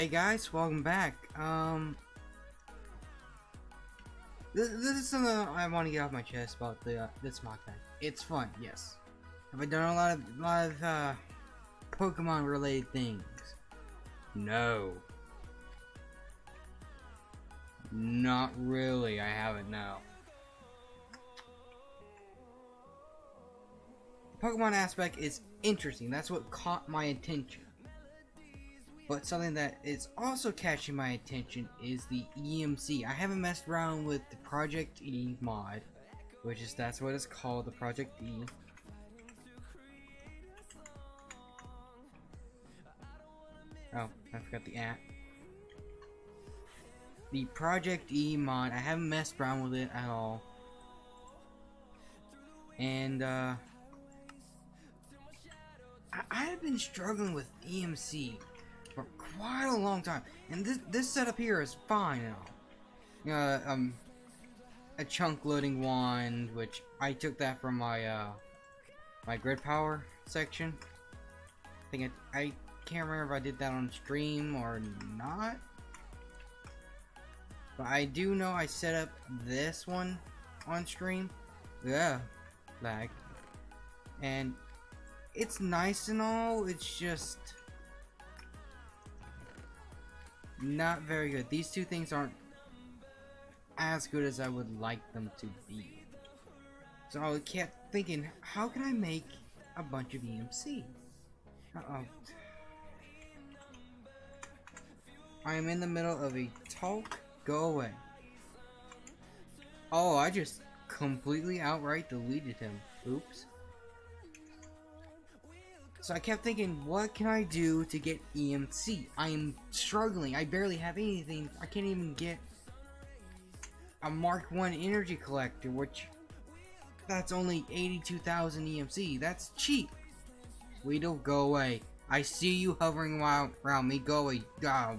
Hey guys, welcome back. This is something I want to get off my chest about this modpack. It's fun, yes. Have I done a lot of Pokemon related things? No. Not really, I haven't, no. The Pokemon aspect is interesting, that's what caught my attention. But something that is also catching my attention is the EMC. I haven't messed around with the Project E mod, that's what it's called, the Project E. Oh, I forgot the app. The Project E mod, I haven't messed around with it at all. And I've been struggling with EMC for quite a long time, and this setup here is fine now. A chunk loading wand, which I took that from my my grid power section. I can't remember if I did that on stream or not, but I do know I set up this one on stream. Yeah, lag, and it's nice and all. It's just not very good. These two things aren't as good as I would like them to be. So I kept thinking, how can I make a bunch of EMC? Uh-oh. I am in the middle of a talk. Go away. Oh, I just completely outright deleted him. Oops. So I kept thinking, what can I do to get EMC? I am struggling. I barely have anything. I can't even get a Mark 1 energy collector, which that's only 82,000 EMC. That's cheap. Weedle, go away. I see you hovering around me. Go away. Oh.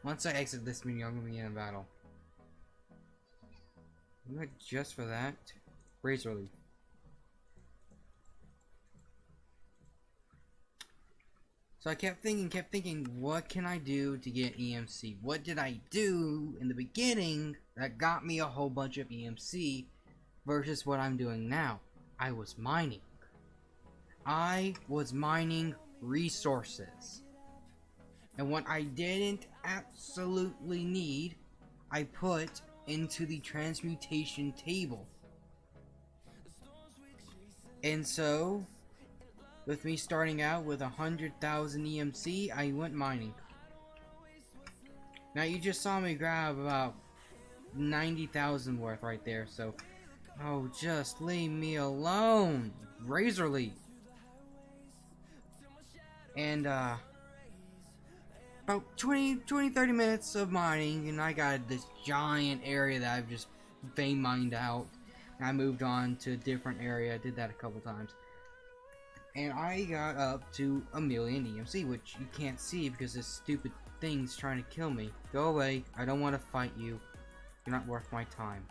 Once I exit this meeting, I'm gonna be in a battle. Not just for that. Razor Leaf. So I kept thinking, what can I do to get EMC? What did I do in the beginning that got me a whole bunch of EMC versus what I'm doing now? I was mining. I was mining resources. And what I didn't absolutely need, I put into the Transmutation Table. And so, with me starting out with 100,000 EMC, I went mining. Now you just saw me grab about 90,000 worth right there, so... Oh, just leave me alone! Razor Leaf! And, about 20-30 minutes of mining, and I got this giant area that I've just vein mined out. And I moved on to a different area, I did that a couple times. And I got up to 1,000,000 EMC, which you can't see because this stupid thing's trying to kill me. Go away, I don't want to fight you. You're not worth my time.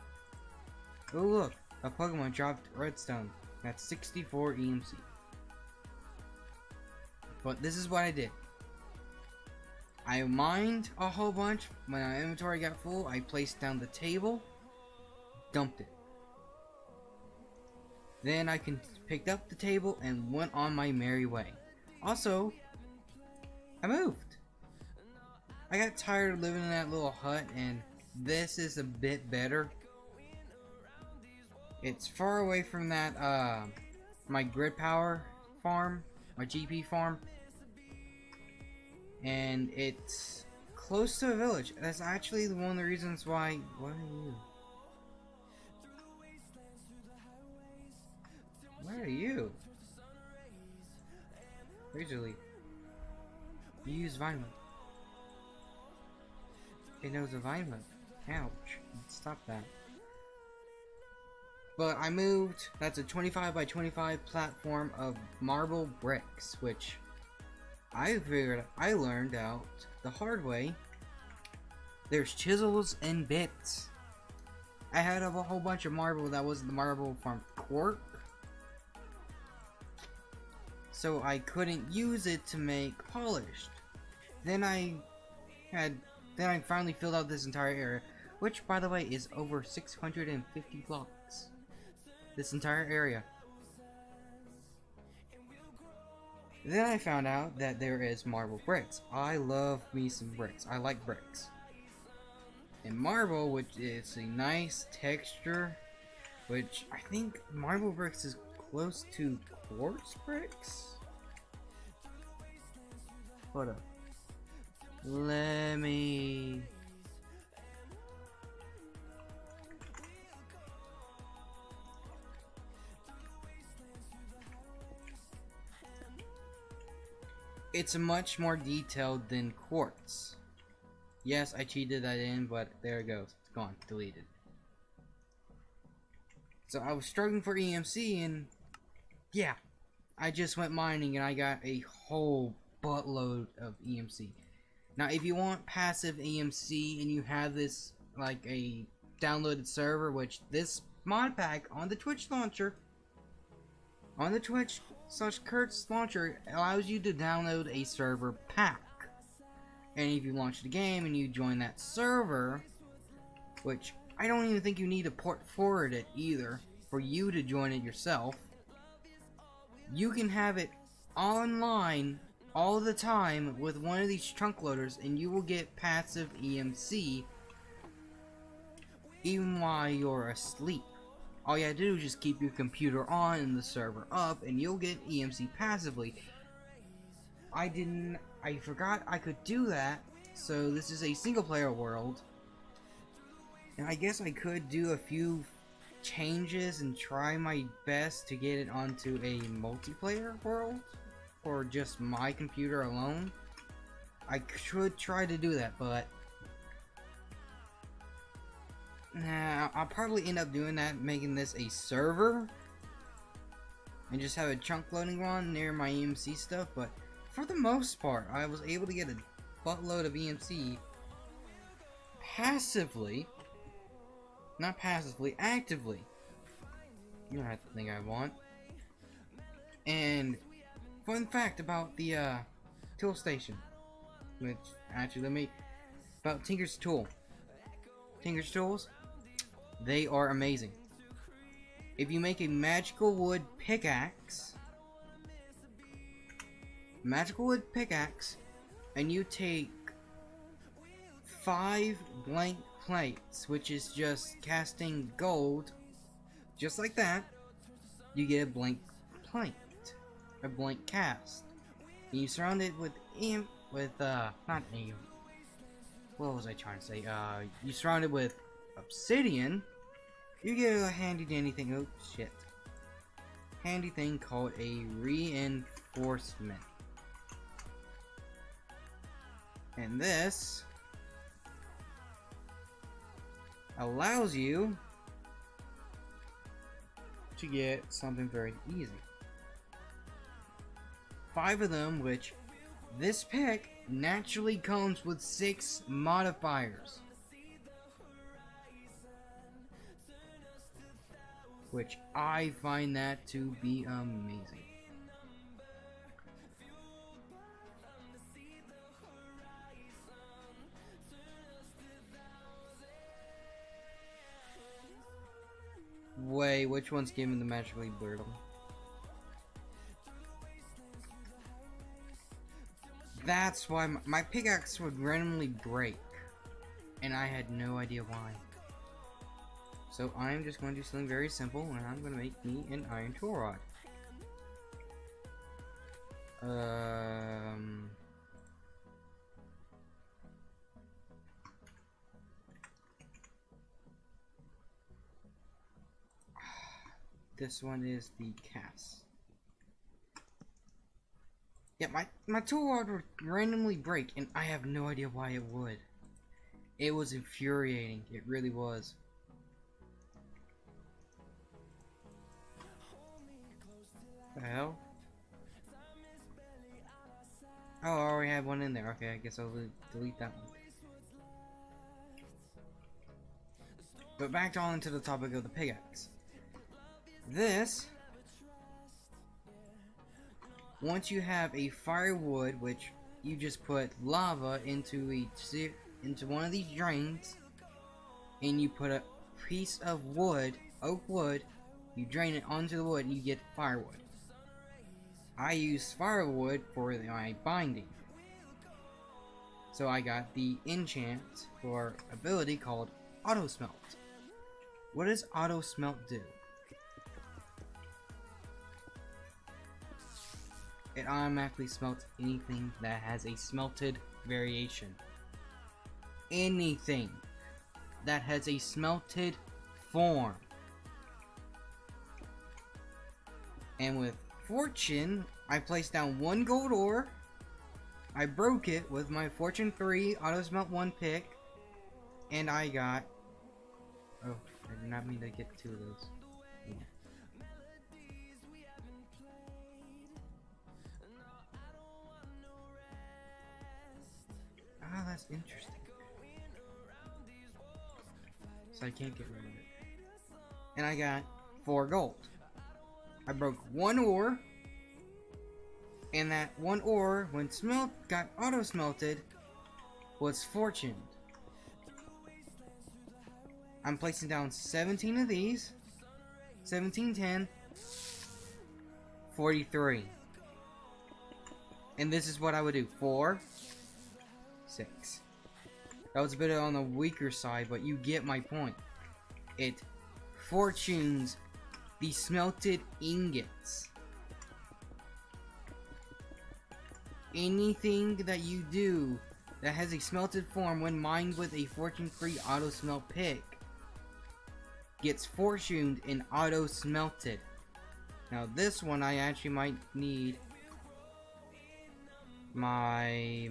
Oh look, a Pokemon dropped redstone. That's 64 EMC. But this is what I did. I mined a whole bunch. When my inventory got full, I placed down the table, dumped it. Then I picked up the table and went on my merry way. Also, I moved. I got tired of living in that little hut, and this is a bit better. It's far away from that, my grid power farm, my GP farm. And it's close to a village. That's actually one of the reasons why... What are you? Where are you? Razor Leaf. You use Vine Whip. It knows a Vine Whip. Ouch. Let's stop that. But I moved. That's a 25 by 25 platform of marble bricks, which I learned out the hard way. There's chisels and bits. I had a whole bunch of marble that was the marble from Quark. So I couldn't use it to make polished. Then I Then I finally filled out this entire area, which, by the way, is over 650 blocks. This entire area. Then I found out that there is marble bricks. I love me some bricks. I like bricks. And marble, which is a nice texture, which I think marble bricks is close to quartz bricks? Hold up. Let me... It's much more detailed than quartz. Yes, I cheated that in, but there it goes. It's gone. Deleted. So I was struggling for EMC, and yeah, I just went mining and I got a whole buttload of EMC. Now, if you want passive EMC and you have this, like a downloaded server, which this mod pack on the Twitch launcher, on the Twitch/Kurtz launcher, allows you to download a server pack. And if you launch the game and you join that server, which I don't even think you need to port forward it either for you to join it yourself, you can have it online all the time with one of these trunk loaders, and you will get passive EMC even while you're asleep. All you have to do is just keep your computer on and the server up, and you'll get EMC passively. I forgot I could do that, so this is a single player world. And I guess I could do a few changes and try my best to get it onto a multiplayer world, or just my computer alone. I could try to do that, but nah, I'll probably end up doing that, making this a server and just have a chunk loading one near my EMC stuff. But for the most part, I was able to get a buttload of EMC passively, not passively, actively. You don't have to think I want. And fun fact about the tool station, which actually about Tinker's Tool. Tinker's Tools, they are amazing. If you make a magical wood pickaxe, and you take 5 blank plates, which is just casting gold, just like that, you get a blank plate, a blank cast. And you surround it with not aim. What was I trying to say? You surround it with obsidian. You get a handy dandy thing. Oh shit! Handy thing called a reinforcement. And this allows you to get something very easy. 5 of them, which this pick naturally comes with 6 modifiers, which I find that to be amazing. Wait, which one's giving the magically blurred? That's why my pickaxe would randomly break, and I had no idea why. So I'm just going to do something very simple, and I'm going to make me an iron tool rod. This one is the cast. Yeah, my tool rod would randomly break, and I have no idea why it would. It was infuriating. It really was. The hell? Oh, I already had one in there. Okay, I guess I'll delete that one. But back on to the topic of the pickaxe. This, once you have a firewood, which you just put lava into one of these drains, and you put a piece of wood, oak wood, you drain it onto the wood, and you get firewood. I use firewood for my binding. So I got the enchant or ability called Auto Smelt. What does Auto Smelt do? It automatically smelts anything that has a smelted variation. Anything that has a smelted form. And with Fortune, I placed down 1 gold ore. I broke it with my Fortune 3 Auto Smelt 1 pick. And I got... Oh, I did not mean to get 2 of those. Yeah. Ah, that's interesting. So I can't get rid of it. And I got 4 gold. I broke 1 ore. And that 1 ore, when got auto smelted, was fortuned. I'm placing down 17 of these. 17, 10, 43. And this is what I would do. 4, 6. That was a bit on the weaker side, but you get my point. It fortunes the smelted ingots. Anything that you do that has a smelted form when mined with a Fortune 3 auto smelt pick gets fortuned and auto smelted. Now this one I actually might need my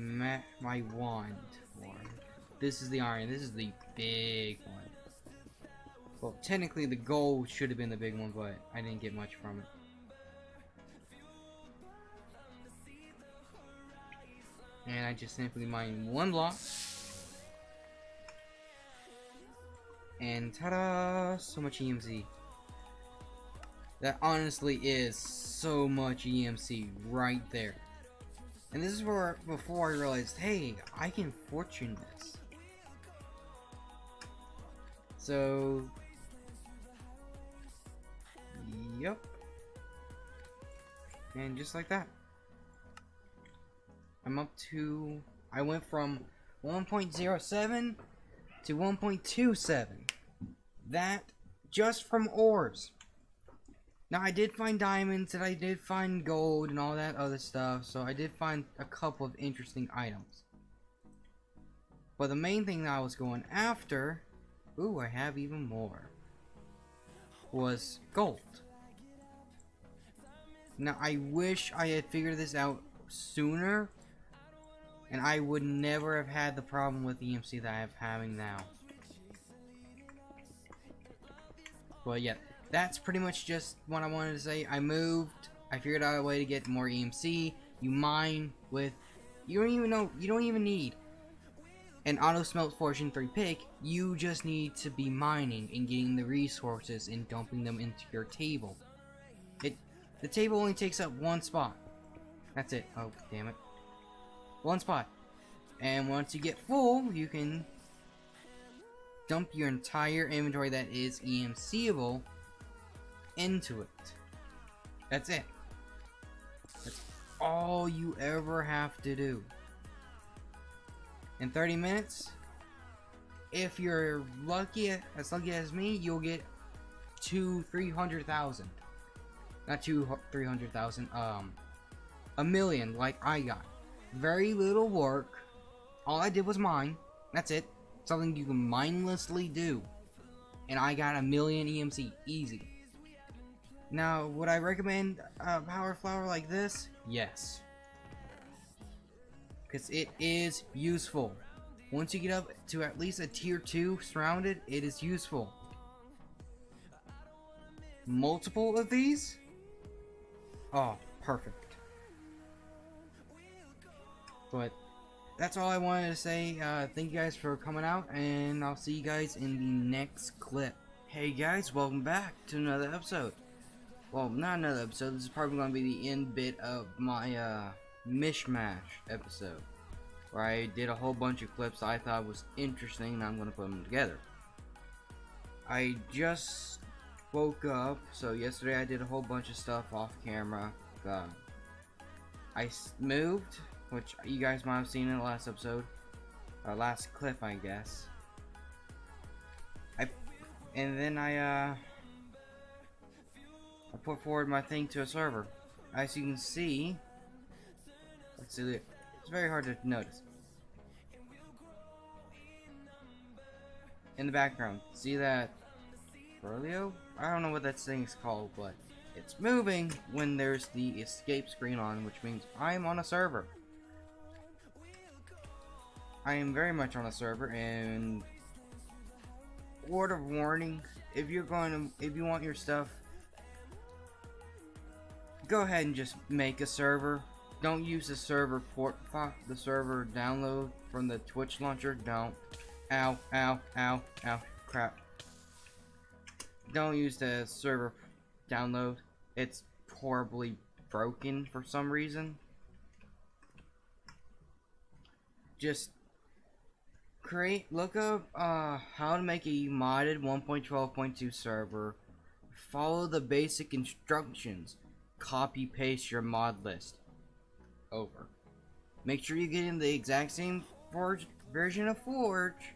wand for. This is the iron. This is the big one. Well, technically the gold should have been the big one, but I didn't get much from it. And I just simply mine 1 block. And ta-da! So much EMC. That honestly is so much EMC right there. And this is where, before I realized, hey, I can fortune this. So... Yep. And just like that. I'm up to... I went from 1.07 to 1.27. That just from ores. Now I did find diamonds and I did find gold and all that other stuff. So I did find a couple of interesting items. But the main thing that I was going after... Ooh, I have even more. Was gold. Now I wish I had figured this out sooner. And I would never have had the problem with EMC that I'm having now. But yeah, that's pretty much just what I wanted to say. I moved. I figured out a way to get more EMC. You mine with... You don't even need an auto smelt Fortune 3 pick. You just need to be mining and getting the resources and dumping them into your table. The table only takes up 1 spot. That's it. Oh, damn it. 1 spot. And once you get full, you can dump your entire inventory that is EMCable into it. That's it. That's all you ever have to do. In 30 minutes, if you're lucky, as lucky as me, you'll get 300,000. Not 300,000, a million like I got. Very little work. All I did was mine. That's it. Something you can mindlessly do. And I got 1 million EMC. Easy. Now, would I recommend a power flower like this? Yes. Because it is useful. Once you get up to at least a tier 2 surrounded, it is useful. Multiple of these? Oh, perfect. But that's all I wanted to say. Thank you guys for coming out, and I'll see you guys in the next clip. Hey guys, welcome back to another episode. Well, not another episode. This is probably going to be the end bit of my mishmash episode where I did a whole bunch of clips I thought was interesting and I'm going to put them together. I just woke up, so yesterday I did a whole bunch of stuff off camera. I moved, which you guys might have seen in the last episode, last clip I guess. I put forward my thing to a server. As you can see, let's see, it's very hard to notice. In the background, see that Furlio? I don't know what that thing is called, but it's moving when there's the escape screen on, which means I'm on a server. I am very much on a server, and word of warning, if you want your stuff, go ahead and just make a server. Don't use the server the server download from the Twitch launcher. Don't. Ow, ow, ow, ow, crap. Don't use the server download. It's horribly broken for some reason. Just look up how to make a modded 1.12.2 server. Follow the basic instructions. Copy paste your mod list. Over. Make sure you get in the exact same version of Forge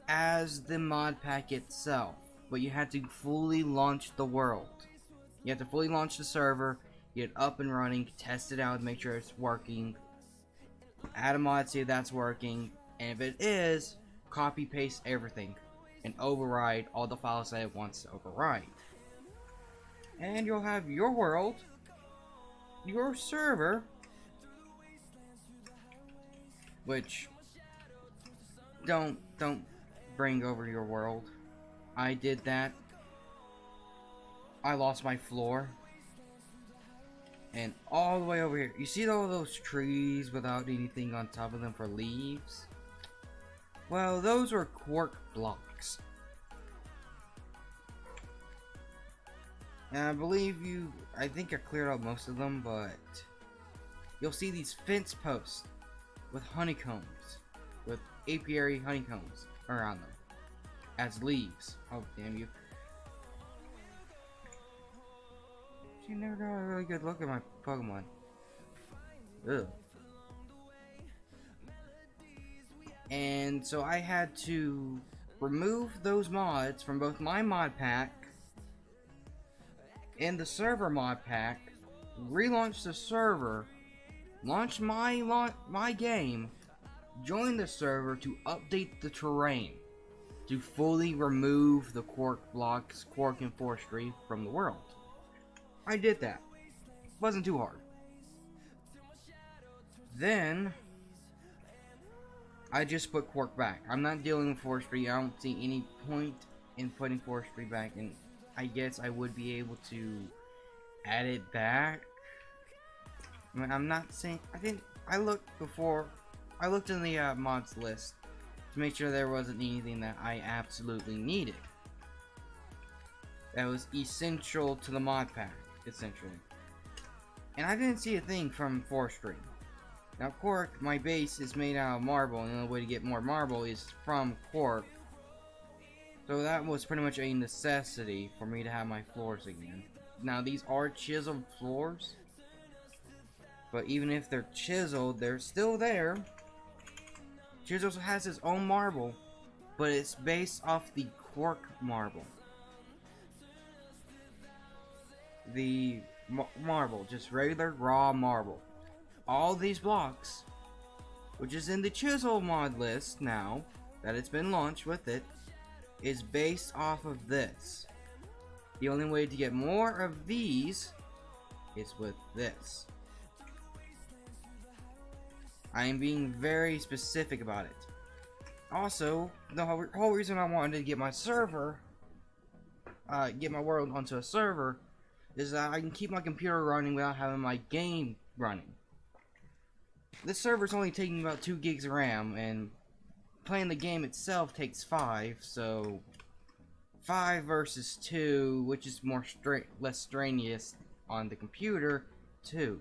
as the mod pack itself, but you have to fully launch the world. You have to fully launch the server, get it up and running, test it out, make sure it's working, add a mod, see if that's working, and if it is, copy paste everything and override all the files that it wants to override. And you'll have your world, your server, which don't bring over your world. I did that. I lost my floor. And all the way over here, you see all those trees without anything on top of them for leaves? Well, those were quark blocks. And I think I cleared out most of them, but you'll see these fence posts with honeycombs, with apiary honeycombs around them as leaves. Oh, damn you. You never got a really good look at my Pokemon. Ugh. And so I had to remove those mods from both my mod pack and the server mod pack, relaunch the server, launch my game, join the server to update the terrain, to fully remove the quark blocks, quark and forestry from the world. I did that. Wasn't too hard. Then I just put quark back. I'm not dealing with forestry. I don't see any point in putting forestry back, and I guess I would be able to add it back. I mean, I'm not saying. I looked in the mods list to make sure there wasn't anything that I absolutely needed. That was essential to the mod pack, essentially. And I didn't see a thing from forestry. Now, quark, my base is made out of marble, and the only way to get more marble is from quark. So that was pretty much a necessity for me to have my floors again. Now, these are chiseled floors, but even if they're chiseled, they're still there. Chisels has its own marble, but it's based off the quark marble. The marble, just regular raw marble. All these blocks, which is in the chisel mod list now, that it's been launched with it, is based off of this. The only way to get more of these is with this. I am being very specific about it. Also, the whole reason I wanted to get my server, get my world onto a server, is that I can keep my computer running without having my game running. This server's only taking about 2 gigs of RAM, and playing the game itself takes 5, so 5 versus 2, which is less strenuous on the computer, 2.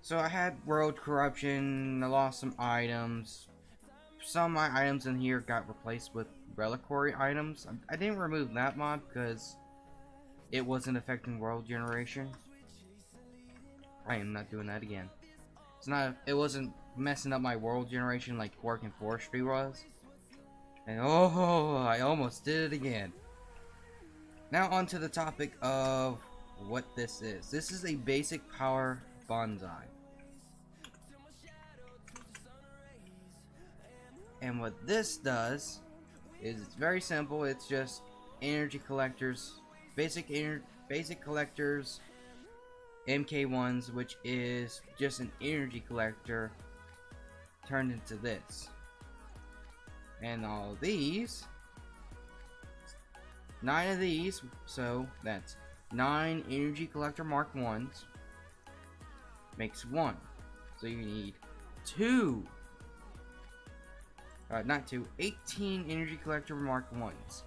So I had world corruption, I lost some items. Some of my items in here got replaced with reliquary items. I didn't remove that mod because it wasn't affecting world generation. I am not doing that again. It wasn't messing up my world generation like work and forestry was. And oh, I almost did it again. Now on to the topic of what this is. This is a basic power bonsai. And what this does is it's very simple. It's just energy collectors, basic collectors, MK1s, which is just an energy collector turned into this. And all of these, 9 of these, so that's 9 energy collector Mark 1s makes 1. So you need 2. Not 2, 18 energy collector Mark 1s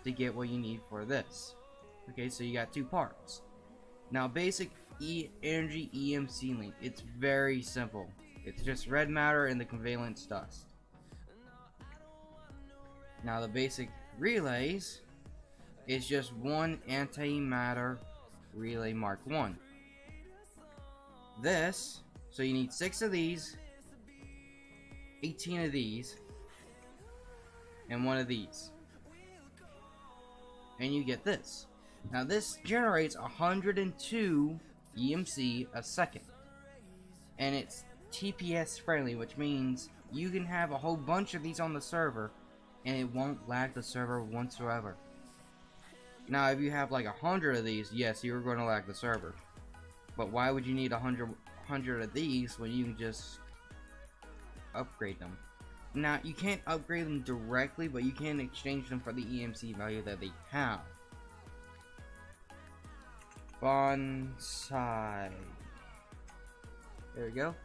to get what you need for this. Okay, so you got 2 parts. Now basic energy EMC link, it's very simple. It's just red matter and the convalence dust. Now the basic relays is just 1 antimatter relay Mark 1. This, so you need 6 of these, 18 of these, and 1 of these. And you get this. Now this generates 102 EMC a second. And it's TPS friendly, which means you can have a whole bunch of these on the server and it won't lag the server whatsoever. Now if you have like 100 of these, yes, you're going to lag the server. But why would you need 100 of these when you can just upgrade them? Now, you can't upgrade them directly, but you can exchange them for the EMC value that they have. Bonsai. There we go.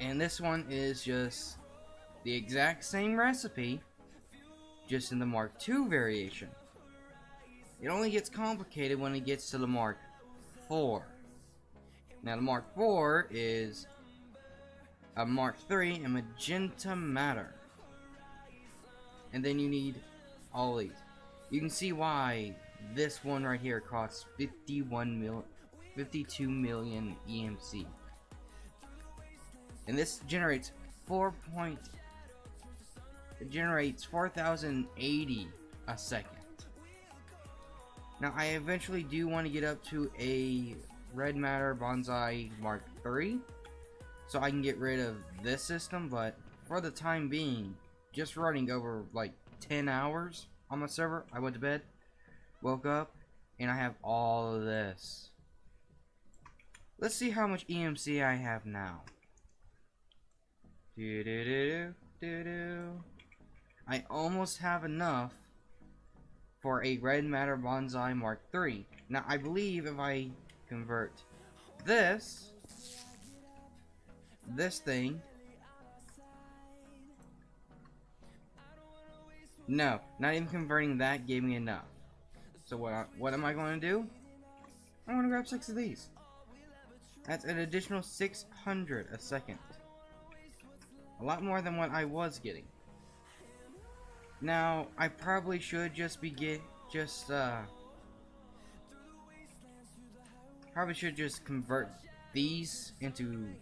And this one is just the exact same recipe, just in the Mark II variation. It only gets complicated when it gets to the Mark IV. Now, the Mark IV is a Mark III and magenta matter. And then you need all these. You can see why this one right here costs 52 million EMC. And this generates 4,080 a second. Now I eventually do want to get up to a red matter bonsai Mark III, so I can get rid of this system, but for the time being, just running over like 10 hours on my server, I went to bed, woke up, and I have all of this. Let's see how much EMC I have now. I almost have enough for a red matter bonsai Mark III. Now I believe if I convert this thing, no, not even converting that gave me enough. So what am I going to do? I'm going to grab 6 of these. That's an additional 600 a second. A lot more than what I was getting. Now, I probably should just convert these into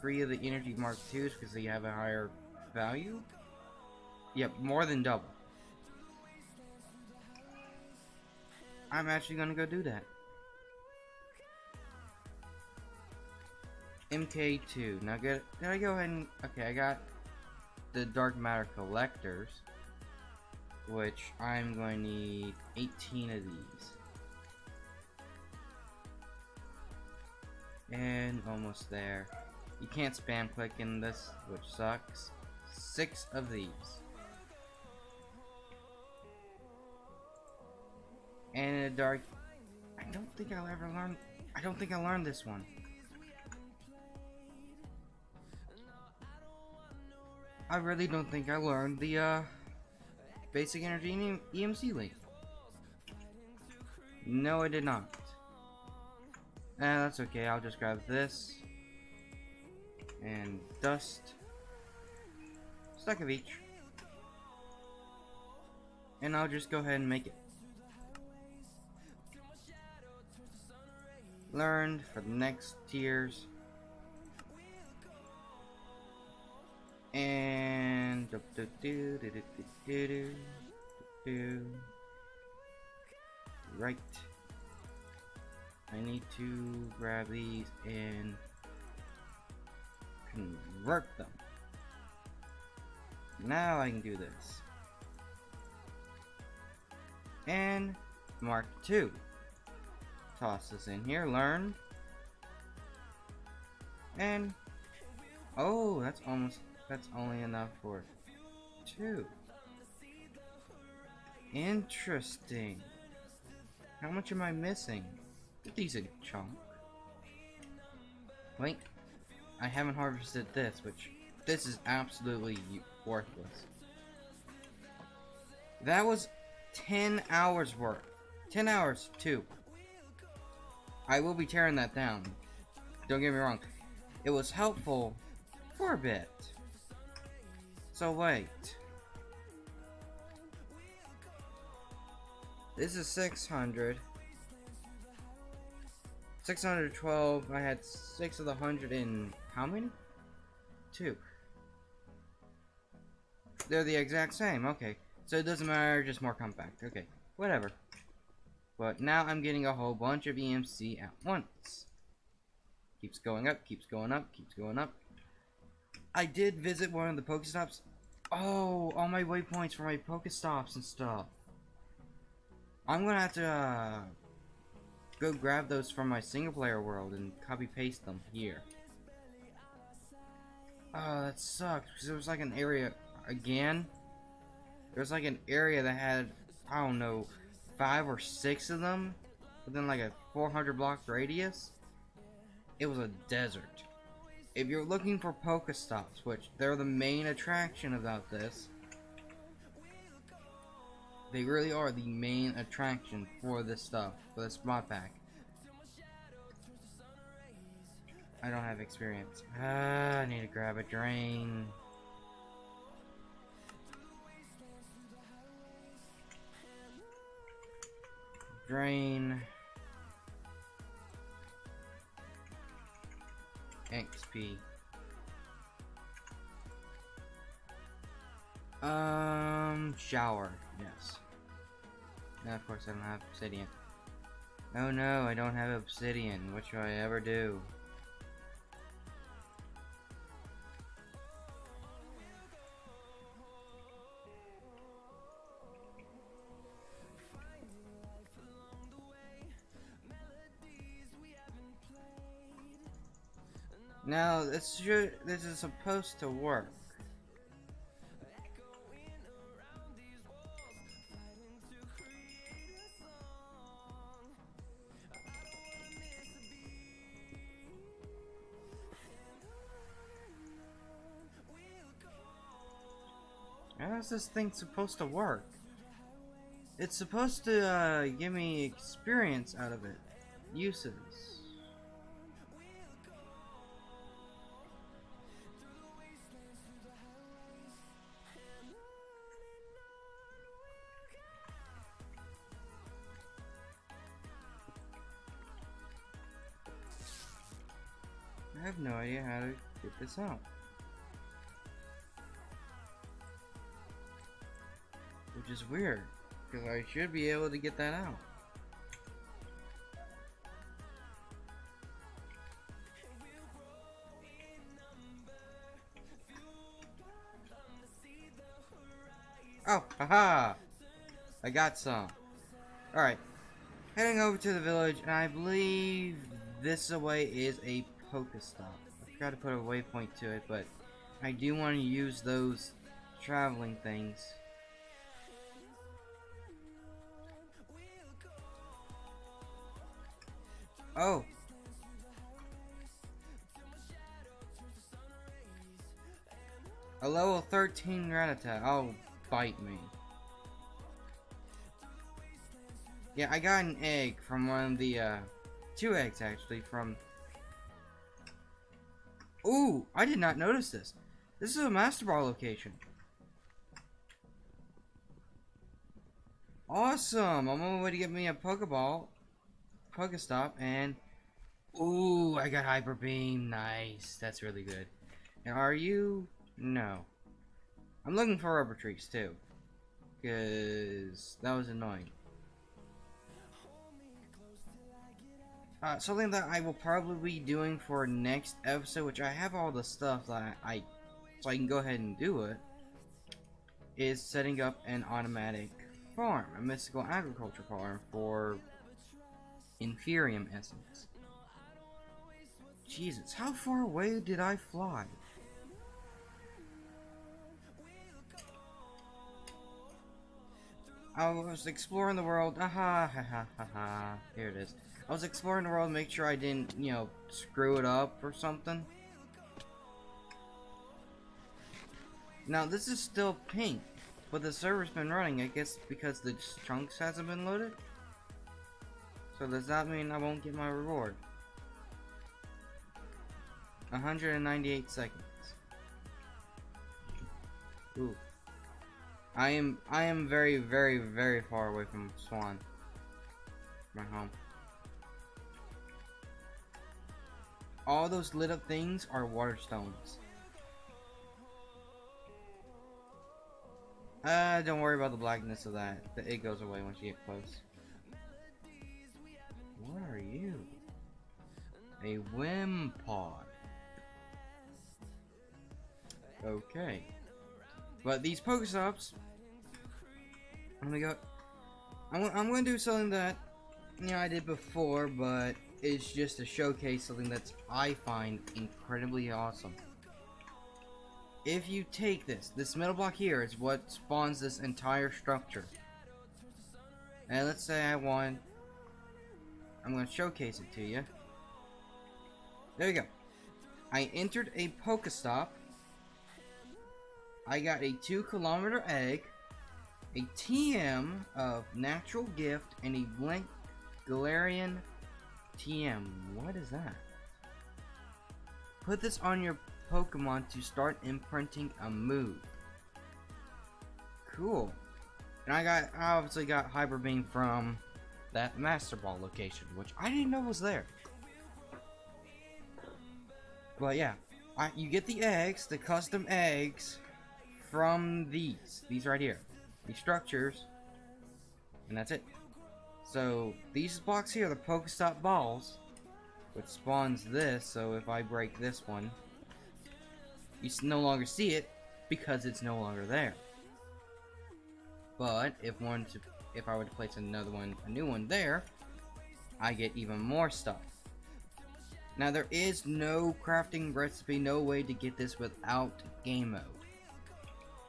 3 of the energy Mark IIs because they have a higher value. Yep, more than double. I'm actually gonna go do that. MK2. Now did I go ahead and... Okay, I got the dark matter collectors, which I'm going to need 18 of these. And almost there. You can't spam click in this, which sucks. 6 of these. And a dark... I don't think I'll ever learn... I don't think I learned this one. I really don't think I learned the basic energy EMC link. No, I did not. That's okay, I'll just grab this. And dust. Stack of each. And I'll just go ahead and make it. Learned for the next tiers. And right. I need to grab these and convert them. Now I can do this. And Mark 2. Toss this in here, learn. And oh, that's only enough for 2. Interesting. How much am I missing? A decent chunk. Wait, I haven't harvested this, which this is absolutely worthless. That was 10 hours worth. 10 hours too. I will be tearing that down. Don't get me wrong. It was helpful for a bit. So wait. This is 600. 612. I had 6 of the 100 in how many? 2. They're the exact same. Okay. So it doesn't matter, just more compact. Okay. Whatever. But now I'm getting a whole bunch of EMC at once. Keeps going up, keeps going up, keeps going up. I did visit one of the Pokestops. Oh, all my waypoints for my Pokestops and stuff. I'm gonna have to go grab those from my single player world and copy paste them here. Oh, that sucks because there was like an area again. There was like an area that had, I don't know, 5 or 6 of them within like a 400 block radius. It was a desert. If you're looking for Pokestops, which they're the main attraction about this, they really are the main attraction for this stuff, for this modpack. I don't have experience. I need to grab a drain. Drain. XP. Shower. Yes. Now, of course, I don't have obsidian. Oh no, I don't have obsidian. What should I ever do? Now, this is supposed to work. How's this thing supposed to work? It's supposed to give me experience out of it. Uses. I have no idea how to get this out. Which is weird, because I should be able to get that out. Oh, haha! I got some. Alright, heading over to the village, and I believe this away is a Pokestop. I forgot to put a waypoint to it, but I do want to use those traveling things. Oh! A level 13 Rattata. Oh, bite me. Yeah, I got an egg from one of the 2 eggs actually from... Ooh, I did not notice this. This is a Master Ball location. Awesome! I'm on my way to get me a Pokeball, Pokestop, and... Ooh, I got Hyper Beam. Nice. That's really good. Now, are you... No. I'm looking for rubber trees, too. Because that was annoying. Something that I will probably be doing for next episode, which I have all the stuff that so I can go ahead and do it, is setting up an automatic farm, a mystical agriculture farm for Inferium Essence. Jesus, how far away did I fly? I was exploring the world. Aha, ha ha ha ha. Here it is. I was exploring the world to make sure I didn't, you know, screw it up or something. Now, this is still pink, but the server's been running, I guess, because the chunks hasn't been loaded. So does that mean I won't get my reward? 198 seconds. Ooh. I am very, very, very far away from Swan. My home. All those lit up things are water stones. Don't worry about the blackness of that. It goes away once you get close. What are you? A Wimpod. Okay. But these Pokestops, I'm gonna do something that, you know, I did before, but it's just to showcase something that I find incredibly awesome. If you take this middle block here is what spawns this entire structure. And let's say I'm gonna showcase it to you. There you go. I entered a Pokestop. I got a 2-kilometer egg, a TM of Natural Gift, and a Blink Galarian TM. What is that? Put this on your Pokemon to start imprinting a move. Cool. And I obviously got Hyper Beam from that Master Ball location, which I didn't know was there. But yeah, you get the eggs, the custom eggs, from these right here, these structures, and that's it. So these blocks here, the Pokestop Balls, which spawns this. So if I break this one, you no longer see it because it's no longer there. But if I were to place a new one there, I get even more stuff. Now there is no crafting recipe, no way to get this without game mode.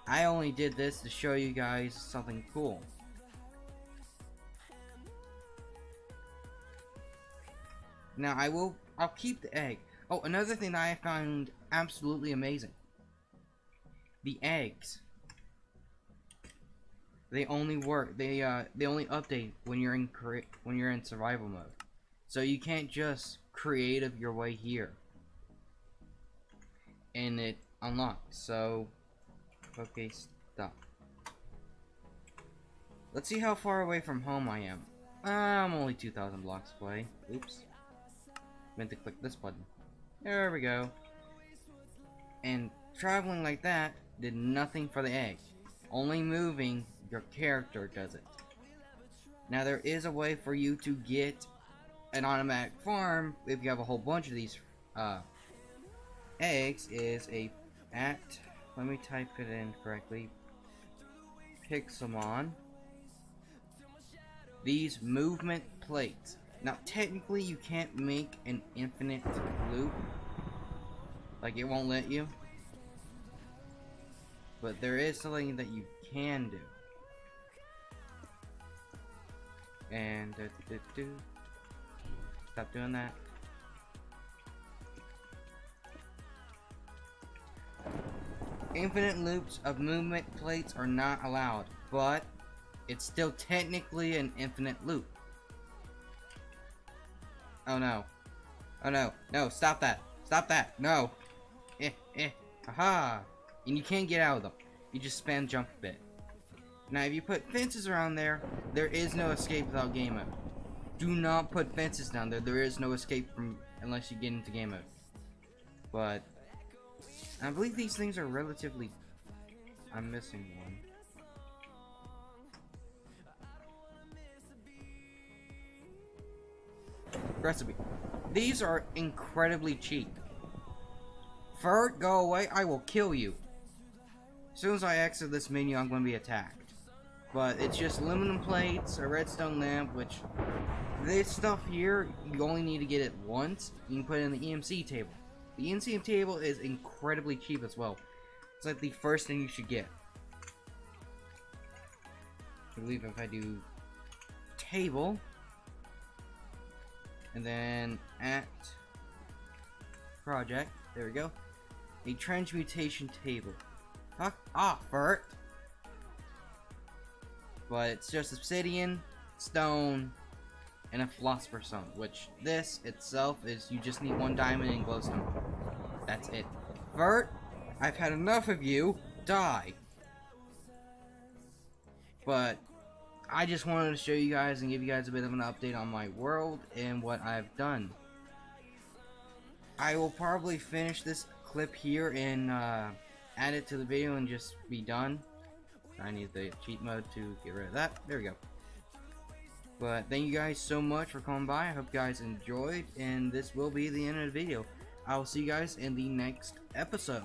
I only did this to show you guys something cool. Now I'll keep the egg. Oh, another thing that I found absolutely amazing. The eggs. They only work. They only update when you're in survival mode. So you can't just creative your way here. And it unlocks. So Pokestop. Let's see how far away from home I am. I'm only 2,000 blocks away. Oops. Meant to click this button. There we go. And traveling like that did nothing for the egg. Only moving your character does it. Now there is a way for you to get an automatic farm if you have a whole bunch of these eggs. Is let me type it in correctly. Pixelmon. These movement plates. Now technically you can't make an infinite loop. Like it won't let you. But there is something that you can do. And stop doing that. Infinite loops of movement plates are not allowed, but it's still technically an infinite loop. Oh no. Oh no. No, stop that. Stop that. No. Aha. And you can't get out of them. You just spam jump a bit. Now, if you put fences around there, there is no escape without game mode. Do not put fences down there. There is no escape from unless you get into game mode. But I believe these things are relatively... I'm missing one. Recipe. These are incredibly cheap. Furt, go away. I will kill you. As soon as I exit this menu, I'm going to be attacked. But it's just aluminum plates, a redstone lamp, which... This stuff here, you only need to get it once. You can put it in the EMC table. The EMC table is incredibly cheap as well. It's like the first thing you should get. I believe if I do table, and then at project, there we go, a transmutation table. Fuck off, Bert. But it's just obsidian, stone, and a philosopher's stone, which this itself is, you just need 1 diamond and glowstone. That's it. Bert, I've had enough of you. Die. But I just wanted to show you guys and give you guys a bit of an update on my world and what I've done. I will probably finish this clip here and add it to the video and just be done. I need the cheat mode to get rid of that. There we go. But thank you guys so much for coming by. I hope you guys enjoyed, and this will be the end of the video. I will see you guys in the next episode.